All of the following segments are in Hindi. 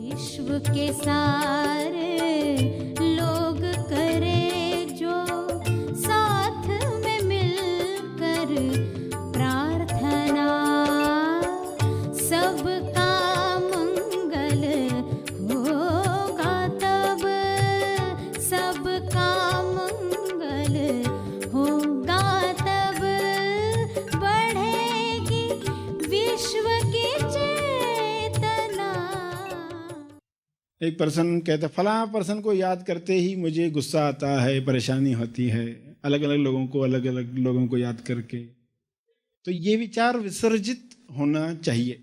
विश्व के सारे लोग करे जो साथ में मिलकर प्रार्थना, सबका मंगल होगा तब, सबका मंगल होगा तब, बढ़ेगी विश्व की चेतना। एक पर्सन कहता फलां पर्सन को याद करते ही मुझे गुस्सा आता है, परेशानी होती है, अलग अलग लोगों को याद करके। तो ये विचार विसर्जित होना चाहिए।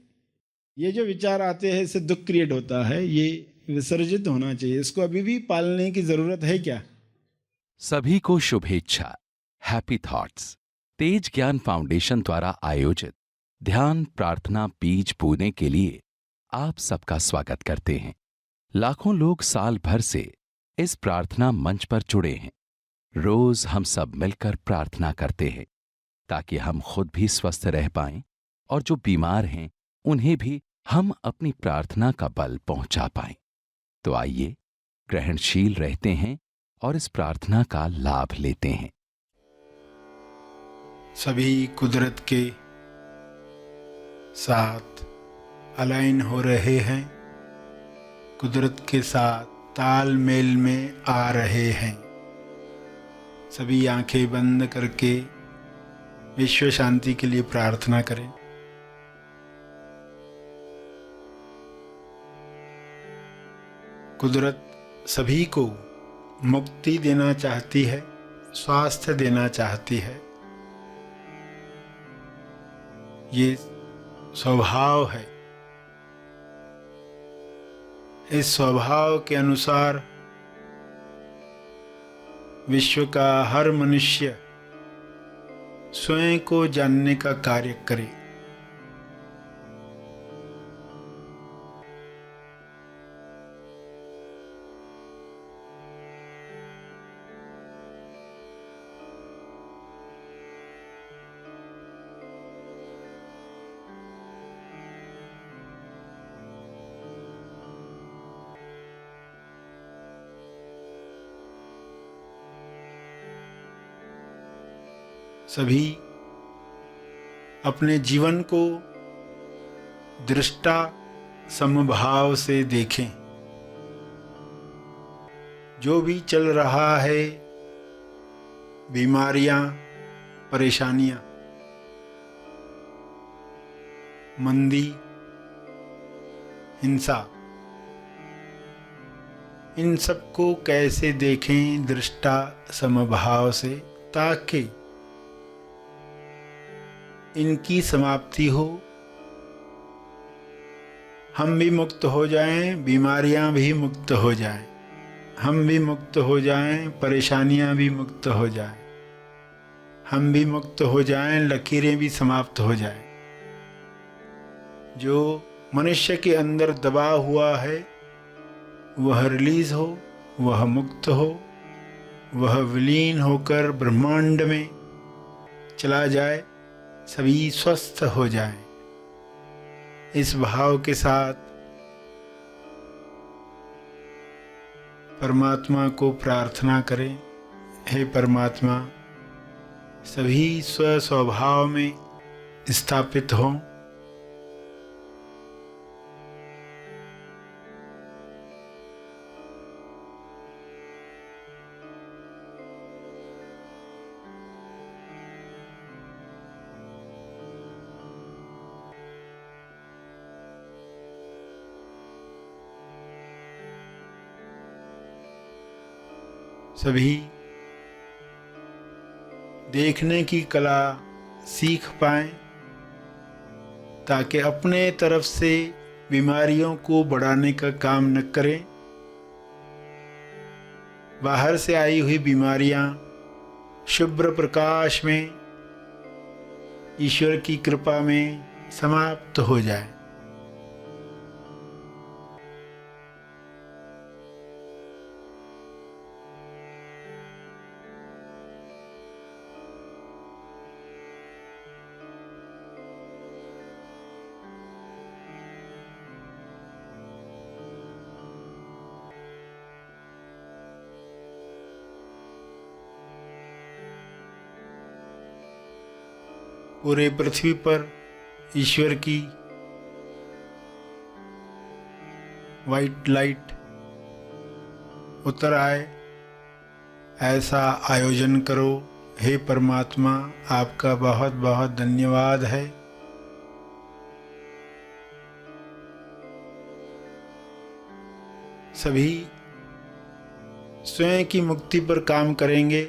ये जो विचार आते हैं इससे दुख क्रिएट होता है, ये विसर्जित होना चाहिए। इसको अभी भी पालने की जरूरत है क्या? सभी को शुभेच्छा। हैप्पी थॉट्स तेज ज्ञान फाउंडेशन द्वारा आयोजित ध्यान प्रार्थना बीज बोने के लिए आप सबका स्वागत करते हैं। लाखों लोग साल भर से इस प्रार्थना मंच पर जुड़े हैं। रोज हम सब मिलकर प्रार्थना करते हैं ताकि हम खुद भी स्वस्थ रह पाएं और जो बीमार हैं उन्हें भी हम अपनी प्रार्थना का बल पहुंचा पाएं। तो आइए ग्रहणशील रहते हैं और इस प्रार्थना का लाभ लेते हैं। सभी कुदरत के साथ अलाइन हो रहे हैं, कुदरत के साथ तालमेल में आ रहे हैं। सभी आंखें बंद करके विश्व शांति के लिए प्रार्थना करें। कुदरत सभी को मुक्ति देना चाहती है, स्वास्थ्य देना चाहती है। ये स्वभाव है। इस स्वभाव के अनुसार विश्व का हर मनुष्य स्वयं को जानने का कार्य करे। सभी अपने जीवन को दृष्टा समभाव से देखें। जो भी चल रहा है, बीमारियां, परेशानियां, मंदी, हिंसा, इन सबको कैसे देखें दृष्टा समभाव से, ताकि इनकी समाप्ति हो, हम भी मुक्त हो जाएं, बीमारियां भी मुक्त हो जाएं, हम भी मुक्त हो जाएं, परेशानियां भी मुक्त हो जाएं, हम भी मुक्त हो जाएं, लकीरें भी समाप्त हो जाएं। जो मनुष्य के अंदर दबा हुआ है वह रिलीज हो, वह मुक्त हो, वह विलीन होकर ब्रह्मांड में चला जाए, सभी स्वस्थ हो जाएं। इस भाव के साथ परमात्मा को प्रार्थना करें। हे परमात्मा, सभी स्वस्वभाव में स्थापित हों। सभी देखने की कला सीख पाएं, ताकि अपने तरफ से बीमारियों को बढ़ाने का काम न करें। बाहर से आई हुई बीमारियां शुभ्र प्रकाश में, ईश्वर की कृपा में समाप्त हो जाएं। पूरे पृथ्वी पर ईश्वर की वाइट लाइट उतर आए, ऐसा आयोजन करो। हे परमात्मा, आपका बहुत बहुत धन्यवाद है। सभी स्वयं की मुक्ति पर काम करेंगे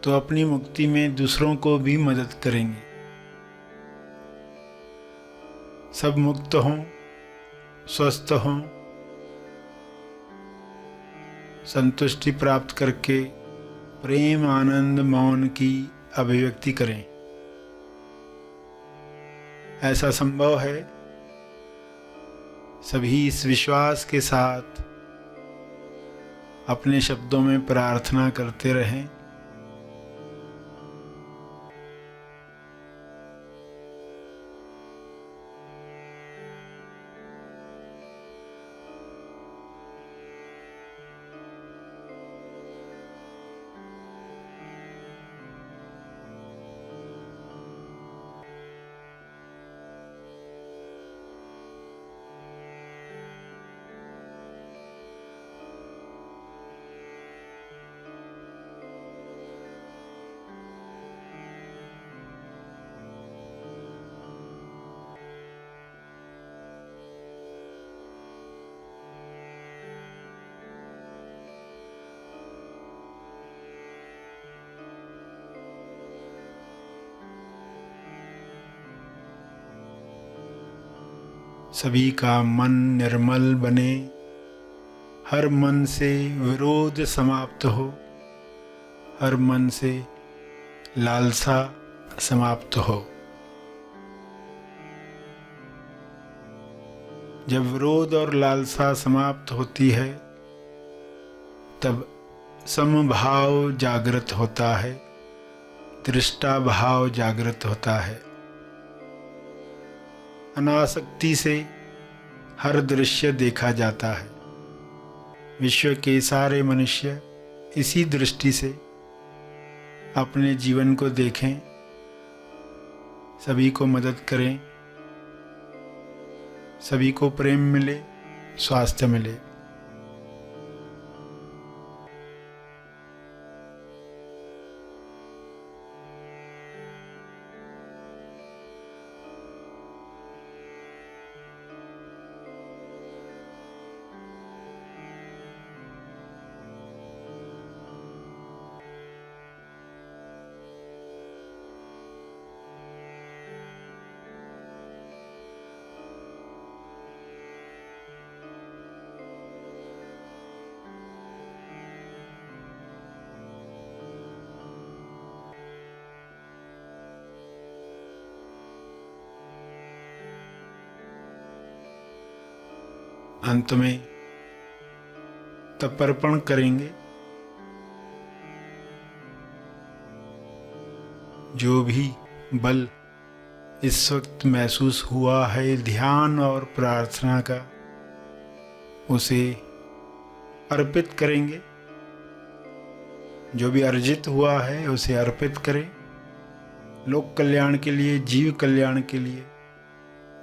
तो अपनी मुक्ति में दूसरों को भी मदद करेंगे। सब मुक्त हों, स्वस्थ हों, संतुष्टि प्राप्त करके प्रेम, आनंद, मौन की अभिव्यक्ति करें। ऐसा संभव है। सभी इस विश्वास के साथ अपने शब्दों में प्रार्थना करते रहें। सभी का मन निर्मल बने, हर मन से विरोध समाप्त हो, हर मन से लालसा समाप्त हो। जब विरोध और लालसा समाप्त होती है तब समभाव जागृत होता है, दृष्टा भाव जागृत होता है। अनासक्ति से हर दृश्य देखा जाता है। विश्व के सारे मनुष्य इसी दृष्टि से अपने जीवन को देखें, सभी को मदद करें, सभी को प्रेम मिले, स्वास्थ्य मिले। अंत में तर्पण करेंगे। जो भी बल इस वक्त महसूस हुआ है ध्यान और प्रार्थना का, उसे अर्पित करेंगे। जो भी अर्जित हुआ है उसे अर्पित करें, लोक कल्याण के लिए, जीव कल्याण के लिए।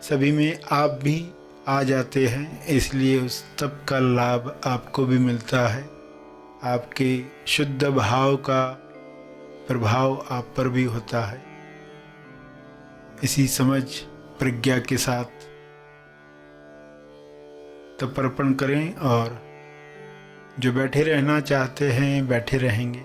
सभी में आप भी आ जाते हैं, इसलिए उस तप का लाभ आपको भी मिलता है। आपके शुद्ध भाव का प्रभाव आप पर भी होता है। इसी समझ प्रज्ञा के साथ तर्पण करें और जो बैठे रहना चाहते हैं बैठे रहेंगे।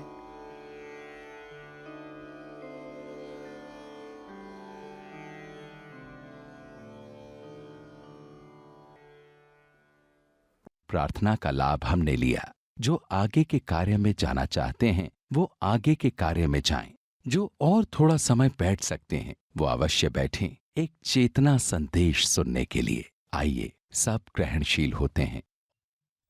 प्रार्थना का लाभ हमने लिया। जो आगे के कार्य में जाना चाहते हैं वो आगे के कार्य में जाएं। जो और थोड़ा समय बैठ सकते हैं वो अवश्य बैठें, एक चेतना संदेश सुनने के लिए। आइए, सब ग्रहणशील होते हैं।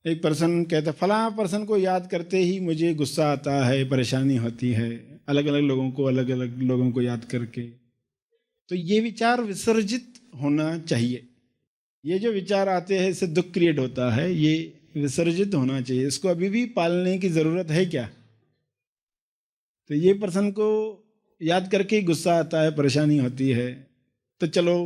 एक पर्सन कहता, फलां पर्सन को याद करते ही मुझे गुस्सा आता है, परेशानी होती है, अलग अलग लोगों को याद करके। तो ये विचार विसर्जित होना चाहिए। ये जो विचार आते हैं इससे दुख क्रिएट होता है, ये विसर्जित होना चाहिए। इसको अभी भी पालने की ज़रूरत है क्या? तो ये पर्सन को याद करके ही गुस्सा आता है, परेशानी होती है। तो चलो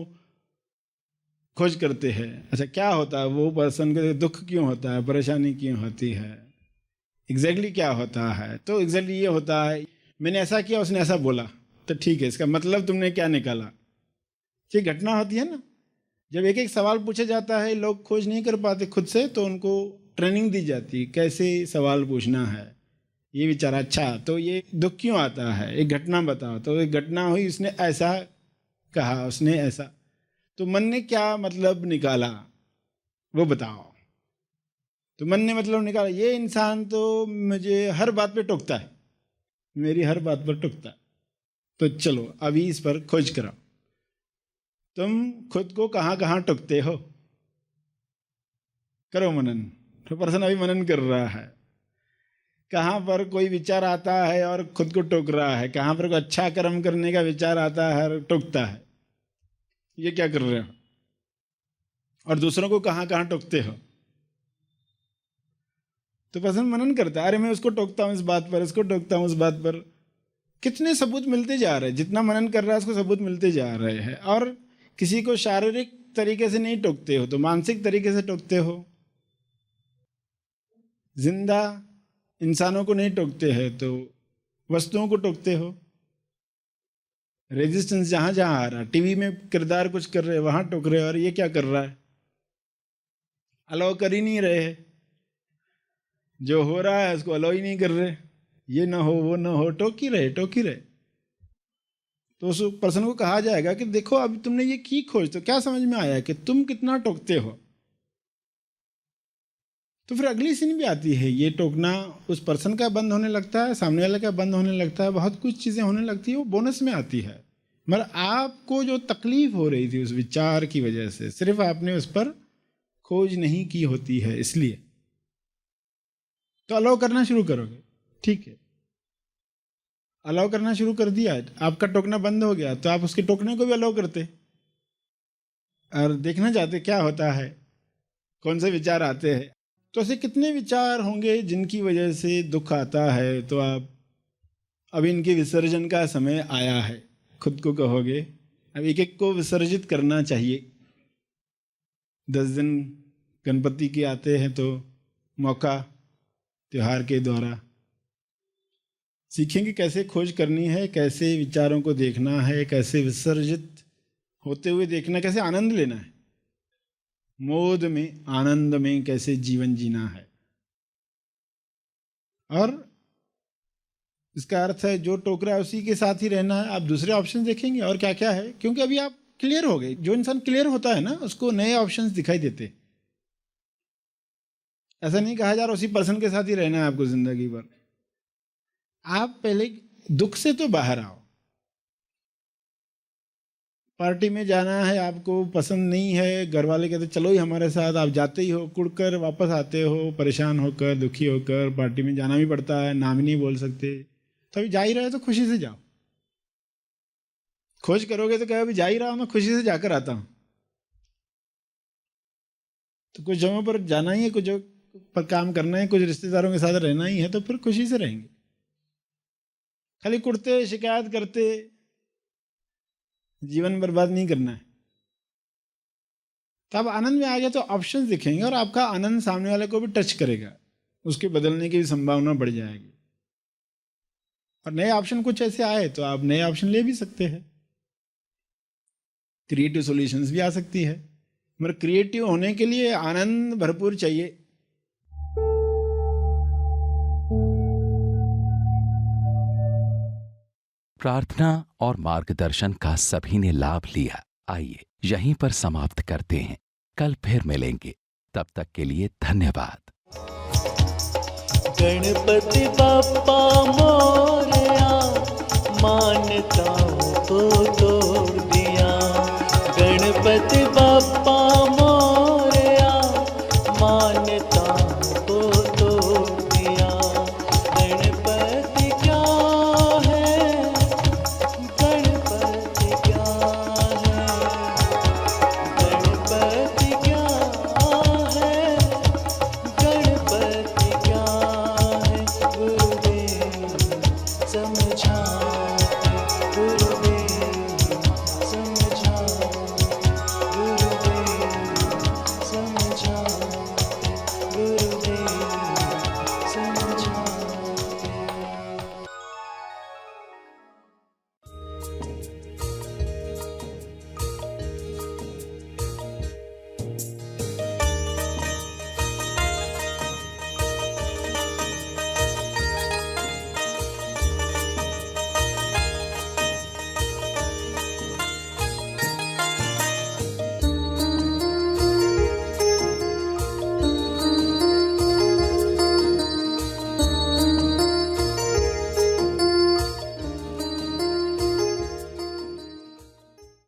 खोज करते हैं, अच्छा क्या होता है, वो पर्सन को दुख क्यों होता है, परेशानी क्यों होती है, एग्जैक्टली क्या होता है। तो एग्जैक्टली ये होता है, मैंने ऐसा किया, उसने ऐसा बोला, तो ठीक है, इसका मतलब तुमने क्या निकाला। ये घटना होती है ना, जब एक एक सवाल पूछा जाता है, लोग खोज नहीं कर पाते खुद से, तो उनको ट्रेनिंग दी जाती है कैसे सवाल पूछना है। ये विचार, अच्छा तो ये दुख क्यों आता है, एक घटना बताओ। तो एक घटना हुई, उसने ऐसा कहा, उसने ऐसा, तो मन ने क्या मतलब निकाला वो बताओ। तो मन ने मतलब निकाला, ये इंसान तो मुझे हर बात पे टोकता है, मेरी हर बात पर टोकता है। तो चलो अभी इस पर खोज करो, तुम खुद को कहाँ कहाँ टोकते हो, करो मनन। तो पर्सन अभी मनन कर रहा है, कहाँ पर कोई विचार आता है और खुद को टोक रहा है, कहाँ पर कोई अच्छा कर्म करने का विचार आता है और टोकता है, ये क्या कर रहे हो। और दूसरों को कहाँ कहाँ टोकते हो। तो पर्सन मनन करता है, अरे मैं उसको टोकता हूँ इस बात पर, इसको टोकता हूँ उस बात पर। कितने सबूत मिलते जा रहे हैं, जितना मनन कर रहा है उसको सबूत मिलते जा रहे हैं। और किसी को शारीरिक तरीके से नहीं टोकते हो तो मानसिक तरीके से टोकते हो। जिंदा इंसानों को नहीं टोकते हैं तो वस्तुओं को टोकते हो। रेजिस्टेंस जहां जहां आ रहा है, टीवी में किरदार कुछ कर रहे हैं वहां टोक रहे हो, और ये क्या कर रहा है, अलाउ कर ही नहीं रहे हैं। जो हो रहा है उसको अलाउ ही नहीं कर रहे, ये ना हो वो ना हो, टोक ही रहे टोक ही रहे। तो उस पर्सन को कहा जाएगा कि देखो अभी तुमने ये की खोज, तो क्या समझ में आया कि तुम कितना टोकते हो। तो फिर अगली सीन भी आती है, ये टोकना उस पर्सन का बंद होने लगता है, सामने वाले का बंद होने लगता है, बहुत कुछ चीज़ें होने लगती है, वो बोनस में आती है। मगर आपको जो तकलीफ हो रही थी उस विचार की वजह से, सिर्फ आपने उस पर खोज नहीं की होती है, इसलिए तो अलाउ करना शुरू करोगे। ठीक है, अलाउ करना शुरू कर दिया, आपका टोकना बंद हो गया, तो आप उसके टोकने को भी अलाउ करते और देखना चाहते क्या होता है, कौन से विचार आते हैं। तो ऐसे कितने विचार होंगे जिनकी वजह से दुख आता है। तो आप अब इनके विसर्जन का समय आया है, खुद को कहोगे अब एक एक को विसर्जित करना चाहिए। 10 दिन गणपति के आते हैं तो मौका त्योहार के द्वारा सीखेंगे कैसे खोज करनी है, कैसे विचारों को देखना है, कैसे विसर्जित होते हुए देखना, कैसे आनंद लेना है, मोद में आनंद में कैसे जीवन जीना है। और इसका अर्थ है जो टोक रहा है उसी के साथ ही रहना है। आप दूसरे ऑप्शन देखेंगे और क्या क्या है, क्योंकि अभी आप क्लियर हो गए। जो इंसान क्लियर होता है ना उसको नए ऑप्शंस दिखाई देते। ऐसा नहीं कहा जा रहा उसी पर्सन के साथ ही रहना है आपको जिंदगी भर। आप पहले दुख से तो बाहर आओ। पार्टी में जाना है, आपको पसंद नहीं है, घर वाले कहते चलो ही हमारे साथ, आप जाते ही हो, कुड़कर वापस आते हो, परेशान होकर दुखी होकर। पार्टी में जाना भी पड़ता है, नाम ही नहीं बोल सकते, तो अभी जा ही रहे तो खुशी से जाओ। खोज करोगे तो कहे अभी जा ही रहा हूं, मैं खुशी से जाकर आता हूं। तो कुछ जगहों पर जाना ही है, कुछ जगह पर काम करना है, कुछ रिश्तेदारों के साथ रहना ही है, तो फिर खुशी से रहेंगे। खाली कुड़ते शिकायत करते जीवन बर्बाद नहीं करना है। तब आनंद में आ गया तो ऑप्शंस दिखेंगे और आपका आनंद सामने वाले को भी टच करेगा, उसके बदलने की भी संभावना बढ़ जाएगी। और नए ऑप्शन कुछ ऐसे आए तो आप नए ऑप्शन ले भी सकते हैं, क्रिएटिव सॉल्यूशंस भी आ सकती है। मगर क्रिएटिव होने के लिए आनंद भरपूर चाहिए। प्रार्थना और मार्गदर्शन का सभी ने लाभ लिया। आइए यहीं पर समाप्त करते हैं, कल फिर मिलेंगे, तब तक के लिए धन्यवाद। गणपति बप्पा मोरया, मान्यताओं को तोड़ दिया। गणपति बप्पा मोरया, मान